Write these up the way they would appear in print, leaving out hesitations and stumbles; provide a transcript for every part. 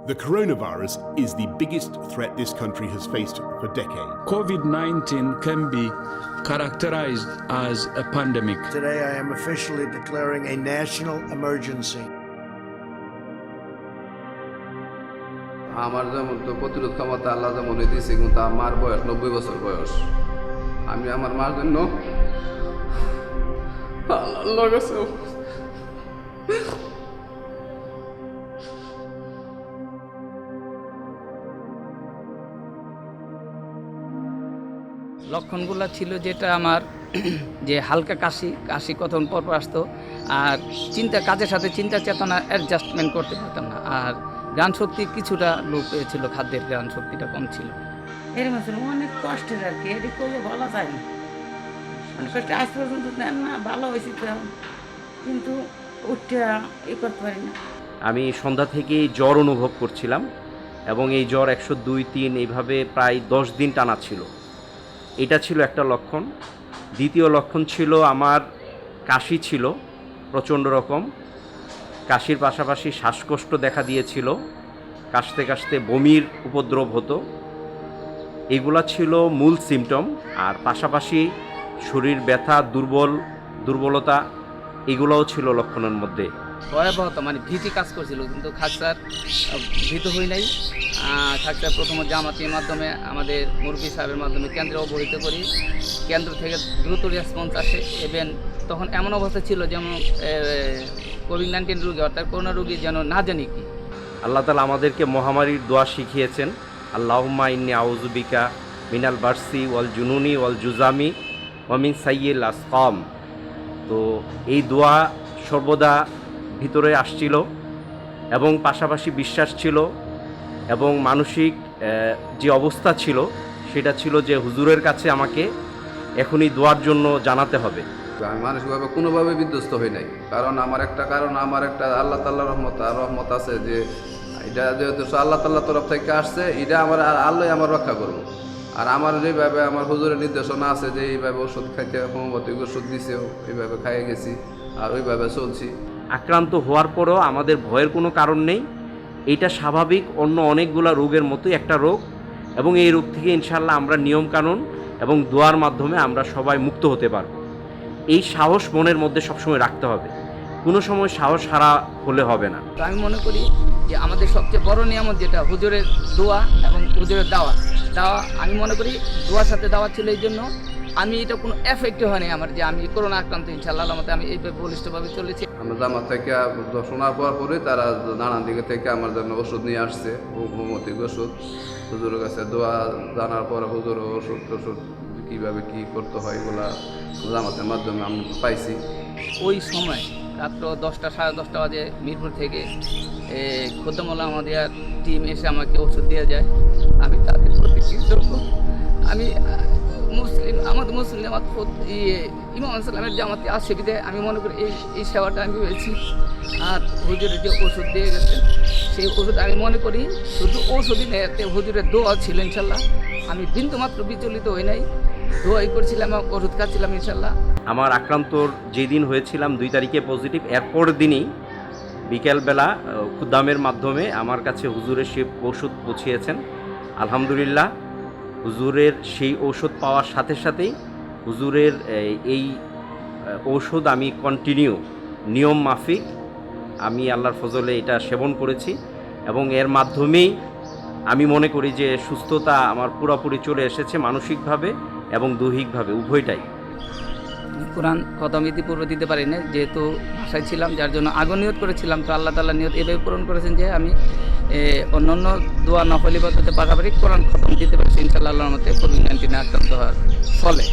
The coronavirus is the biggest threat this country has faced for decades. COVID-19 can be characterized as a pandemic. Today, I am officially declaring a national emergency. আমার যেমন তো প্রতিরোধ ক্ষমতা আল্লাহ যেমন দিয়েছে, কিন্তু আমার বয়স 90 বছর বয়স। আমি আমার মার জন্য আল্লাহর কাছে লক্ষণগুলো ছিল যেটা আমার যে হালকা কাশি কখন পরপর আসতো, আর কাজের সাথে চিন্তা চেতনা অ্যাডজাস্টমেন্ট করতে পারতাম না, আর গান শক্তি কিছুটা লোপ পেয়েছিল, খাদ্যের গান শক্তিটা কম ছিল। এরকম ছিল অনেক কষ্টের আর কি, এটি করলে বলা যায় না, অনেক কষ্ট আজ পর্যন্ত নেন না, ভালো হয়েছে তো, কিন্তু উঠটা করতে পারি না। আমি সন্ধ্যা থেকেই জ্বর অনুভব করছিলাম এবং এই জ্বর 102-3 এইভাবে প্রায় 10 দিন টানা ছিল। এটা ছিল একটা লক্ষণ। দ্বিতীয় লক্ষণ ছিল আমার কাশি ছিল প্রচণ্ড রকম, কাশির পাশাপাশি শ্বাসকষ্ট দেখা দিয়েছিল, কাশতে কাশতে বমির উপদ্রব হতো। এগুলা ছিল মূল সিমটম, আর পাশাপাশি শরীর ব্যথা, দুর্বলতা এগুলোও ছিল লক্ষণের মধ্যে। ভয়াবহতা মানে ভীতি কাজ করছিল, কিন্তু খাকসার ভীত হই নাই। খাকসার প্রথম জামাতির মাধ্যমে আমাদের মুরব্বী সাহেবের মাধ্যমে কেন্দ্রে অবহিত করি, কেন্দ্র থেকে দ্রুত রেসপন্স আসে। এবং তখন এমন অবস্থা ছিল যেমন কোভিড-19 রোগী অর্থাৎ করোনা রোগী যেন না জানি কি। আল্লাহ তাআলা আমাদেরকে মহামারীর দোয়া শিখিয়েছেন, আল্লাহুম্মা ইন্নী আউযু বিকা মিনাল বারসি ওয়াল জুনুনি ওয়াল জুজামি ওয়া মিন সাইয়্যিল আসকাম। তো এই দোয়া সর্বদা ভিতরে আসছিল এবং পাশাপাশি বিশ্বাস ছিল এবং মানসিক যে অবস্থা ছিল সেটা ছিল যে হুজুরের কাছে আমাকে এখনই দোয়ার জন্য জানাতে হবে। আমি মানসিকভাবে কোনোভাবে বিধ্বস্ত হই নাই, কারণ আমার একটা আল্লাহ তাআলার রহমত আছে, যে এটা যেহেতু আল্লাহ তাআলার তরফ থেকে আসছে, এটা আমার আল্লাহ আমার রক্ষা করবো। আর আমার যেভাবে আমার হুজুরের নির্দেশনা আছে যে এইভাবে ওষুধ খাইতে, হোমিওপ্যাথিক ওষুধ দিছেও, এইভাবে খাইয়ে গেছি আর ওইভাবে চলছি। আক্রান্ত হওয়ার পরও আমাদের ভয়ের কোনো কারণ নেই, এটা স্বাভাবিক অন্য অনেকগুলো রোগের মতোই একটা রোগ, এবং এই রোগ থেকে ইনশাআল্লাহ আমরা নিয়মকানুন এবং দোয়ার মাধ্যমে আমরা সবাই মুক্ত হতে পারব। এই সাহস মনের মধ্যে সবসময় রাখতে হবে, কোনো সময় সাহস হারা হলে হবে না। তো আমি মনে করি যে আমাদের সবচেয়ে বড় নিয়ামত যেটা হুজুরের দোয়া এবং হুজুরের দাওয়া, আমি মনে করি দোয়ার সাথে দাওয়া ছিল, এই জন্য আমি এটা কোনো এফেক্ট হয়নি আমার, যে আমি করোনা আক্রান্ত ইনশাআল্লাহ মতে আমি এইভাবে বলিষ্ঠভাবে চলেছি। আমরা জামাত থেকে শোনার পরে তারা নানান দিকে থেকে আমার জন্য ওষুধ নিয়ে আসছে, হোমিওপ্যাথিক ওষুধ। হুজুরের কাছে দোয়া জানার পর হুজুর ওষুধ কীভাবে কী করতে হয় এগুলা জামাতের মাধ্যমে আমি পাইছি। ওই সময় রাত্র 10টা সাড়ে 10টা বাজে মিরপুর থেকে খোদ্দামুল্লাহ আমাদের টিম এসে আমাকে ওষুধ দিয়ে যায়। আমি তাদের প্রতি কৃতজ্ঞ। আমি আমাদের মুসলিম জামাত ইমাম সাল্লামের জামাতে আসে বিদায় আমি মনে করি এই সেবাটা আমি পেয়েছি। আর হুজুরের যে ওষুধ দিয়ে গেছেন সেই ওষুধ আমি মনে করি শুধু ওষুধই নেই, হুজুরের দোয়া ছিল ইনশাল্লাহ। আমি বিন্দুমাত্র বিচলিত হই নাই, দোয়াই করছিলাম, ওষুধ খাচ্ছিলাম ইনশাল্লাহ। আমার আক্রান্তর যেদিন হয়েছিলাম 2 তারিখে পজিটিভ, এরপর দিনই বিকেলবেলা খুদ্দামের মাধ্যমে আমার কাছে হুজুরের সেই ওষুধ পৌঁছিয়েছেন। আলহামদুলিল্লাহ, হুজুরের সেই ঔষধ পাওয়ার সাথে সাথেই হুজুরের এই ঔষধ আমি কন্টিনিউ নিয়ম মাফিক আমি আল্লাহর ফজলে এটা সেবন করেছি, এবং এর মাধ্যমেই আমি মনে করি যে সুস্থতা আমার পুরোপুরি চলে এসেছে, মানসিকভাবে এবং দৈহিকভাবে উভয়টাই। কোরআন খতম ইতিপূর্বে দিতে পারি না, যেহেতু ভাষায় ছিলাম, যার জন্য আগে নিয়ত করেছিলাম। তো আল্লাহ তাআলা নিয়ত এভাবে পূরণ করেছেন যে আমি অন্যান্য দোয়া নফল ইবাদতের পাশাপাশি কোরআন খতম দিতে পারছি ইনশাআল্লাহ আল্লাহর মতে কোভিড-19 আক্রান্ত হওয়ার ফলে।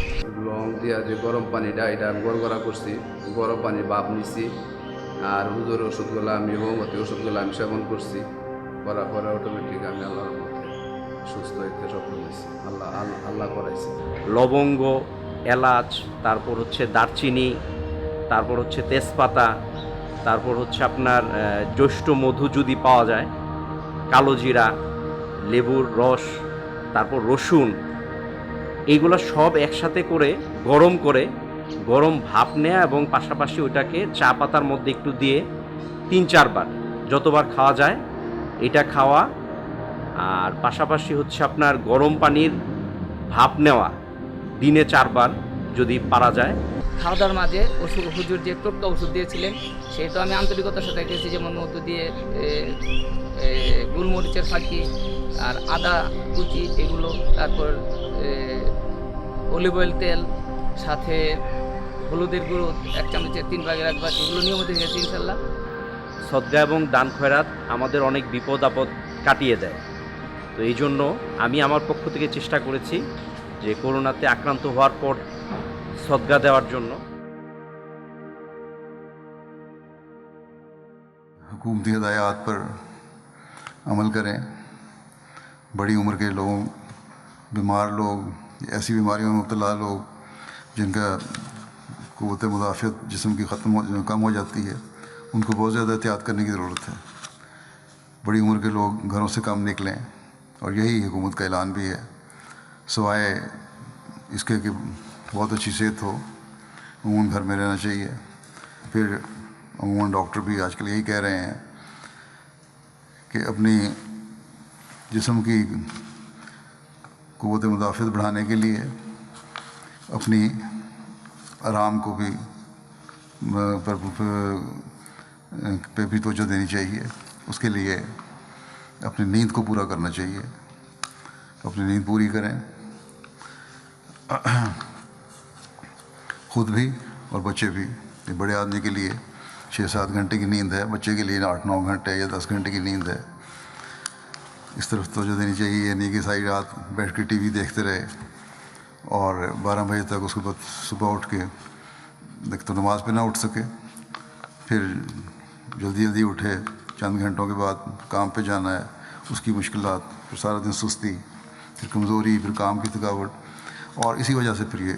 লং দিয়া যে গরম পানিটা এটা আমি গড়গড়া করছি, গরম পানি বাপ নিছি, আর হুজুর ওষুধগুলো আমি হোমিওপ্যাথি ওষুধগুলো আমি সেবন করছি, করার পরে অটোমেটিক আমি আল্লাহর মতে সুস্থ হইতে সক্ষম হয়েছি। আল্লাহ করাইছি। লবঙ্গ, এলাচ, তারপর হচ্ছে দারচিনি, তারপর হচ্ছে তেজপাতা, তারপর হচ্ছে আপনার জ্যৈষ্ঠ মধু যদি পাওয়া যায়, কালো জিরা, লেবুর রস, তারপর রসুন, এইগুলো সব একসাথে করে গরম ভাপ নেয়া এবং পাশাপাশি ওইটাকে চা পাতার মধ্যে একটু দিয়ে 3-4 বার যতবার খাওয়া যায় এটা খাওয়া, আর পাশাপাশি হচ্ছে আপনার গরম পানির ভাপ নেওয়া দিনে 4 বার যদি পারা যায়। খাওয়া দাওয়ার মাঝে হুজুর যে টোটকা ওষুধ দিয়েছিলেন সেটা আমি আন্তরিকতার সাথে খেয়েছি, যেমন মধু দিয়ে গোলমরিচের ফাঁকি আর আদা কুচি এগুলো, তারপর অলিভ অয়েল তেল, সাথে হলুদের গুঁড়ো 1 চামচের 3 ভাগের 1 ভাগ, এগুলো নিয়মিত খেয়েছি ইনশাল্লাহ। সদকা এবং দান খয়রাত আমাদের অনেক বিপদ আপদ কাটিয়ে দেয়। তো এই জন্য আমি আমার পক্ষ থেকে চেষ্টা করেছি যে করোনাতে আক্রান্ত হওয়ার পর সদকা দেওয়ার জন্য। हुकूमती हदायत पर अमल करें। बड़ी उम्र के लोग, बीमार लोग, ऐसी बीमारियों में मुब्तला लोग जिनका क़ुव्वत मुदाफ़त जिस्म की कम हो जाती है, उनको बहुत ज़्यादा एहतियात करने की ज़रूरत है। बड़ी उम्र के लोग घरों से कम निकलें, और यही हुकूमत का ऐलान भी है। सवाए इसके कि बहुत अच्छी सेहत हो, अमूमन घर में रहना चाहिए। फिर अमूमन डॉक्टर भी आजकल यही कह रहे हैं कि अपनी जिस्म की क़ुव्वत मुदाफ़त बढ़ाने के लिए अपनी आराम को भी पे भी तवज्जो देनी चाहिए। उसके लिए अपनी नींद को पूरा करना चाहिए। अपनी नींद पूरी करें, ख़ुद भी और बच्चे भी। ये बड़े आदमी के लिए 6-7 घंटे की नींद है, बच्चे के लिए 8-9 घंटे या 10 घंटे की नींद है। इस तरफ तवज्जो देनी चाहिए, नहीं कि सारी रात बैठ के टीवी देखते रहे और 12 बजे तक उसके बाद सुबह उठ के तो नमाज पे ना उठ सके, फिर जल्दी जल्दी उठे, चंद घंटों के बाद काम पे जाना है, उसकी मुश्किलात, फिर सारा दिन सुस्ती, फिर कमज़ोरी, फिर काम की थकावट, और इसी वजह से फिर ये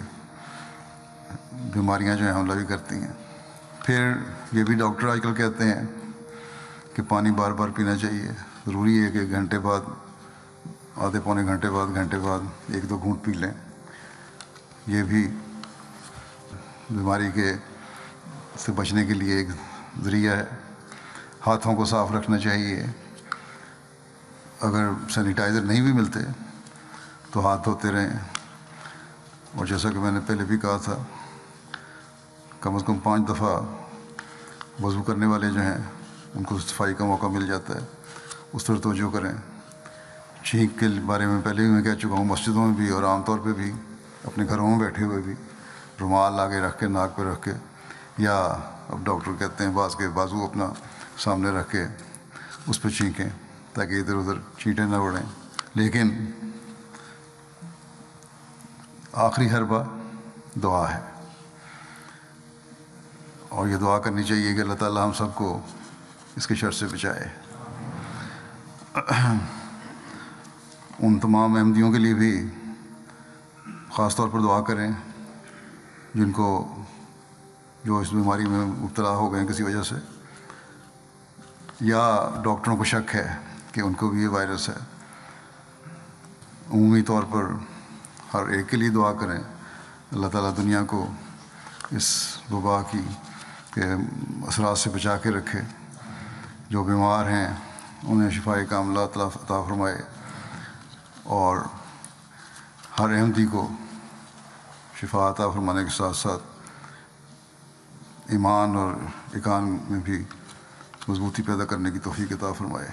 बीमारियां जो हैं हमला भी करती हैं। फिर ये भी डॉक्टर आजकल कहते हैं कि पानी बार बार पीना चाहिए। ज़रूरी है कि घंटे बाद, आधे पौने घंटे बाद 1-2 घूंट पी लें। ये भी बीमारी के से बचने के लिए एक ज़रिया है। हाथों को साफ़ रखना चाहिए। अगर सैनिटाइज़र नहीं भी मिलते तो हाथ धोते रहें, और जैसा कि मैंने पहले भी कहा था, कम से कम 5 दफ़ा वज़ू करने वाले जो हैं उनको सफाई का मौका मिल जाता है, उस तरह तवज्जो करें। छींक के बारे में पहले भी मैं कह चुका हूँ, मस्जिदों में भी और आम तौर पे भी, अपने घरों में बैठे हुए भी रुमाल आगे रख के, नाक पे रख के, या अब डॉक्टर कहते हैं बाज़ के बाजू अपना सामने रख के उस पर छींकें ताकि इधर उधर छींटें ना उड़ें। लेकिन आखिरी हरबा दुआ है, और ये दुआ करनी चाहिए कि अल्लाह ताला हम सबको इसके शर से बचाए। उन तमाम अहमदियों के लिए भी ख़ास तौर पर दुआ करें जिनको जो इस बीमारी में मुब्तला हो गए किसी वजह से, या डॉक्टरों को शक है कि उनको भी ये वायरस है। उमूमी तौर पर हर एक के लिए दुआ करें, अल्लाह ताला दुनिया को इस वबा की के असरात से बचा के रखे। जो बीमार हैं उन्हें शिफाए कामिला अता फरमाए, और हर अहमदी को शिफा अता फरमाने के साथ साथ ईमान और इकान में भी मजबूती पैदा करने की तौफीक अता फरमाए।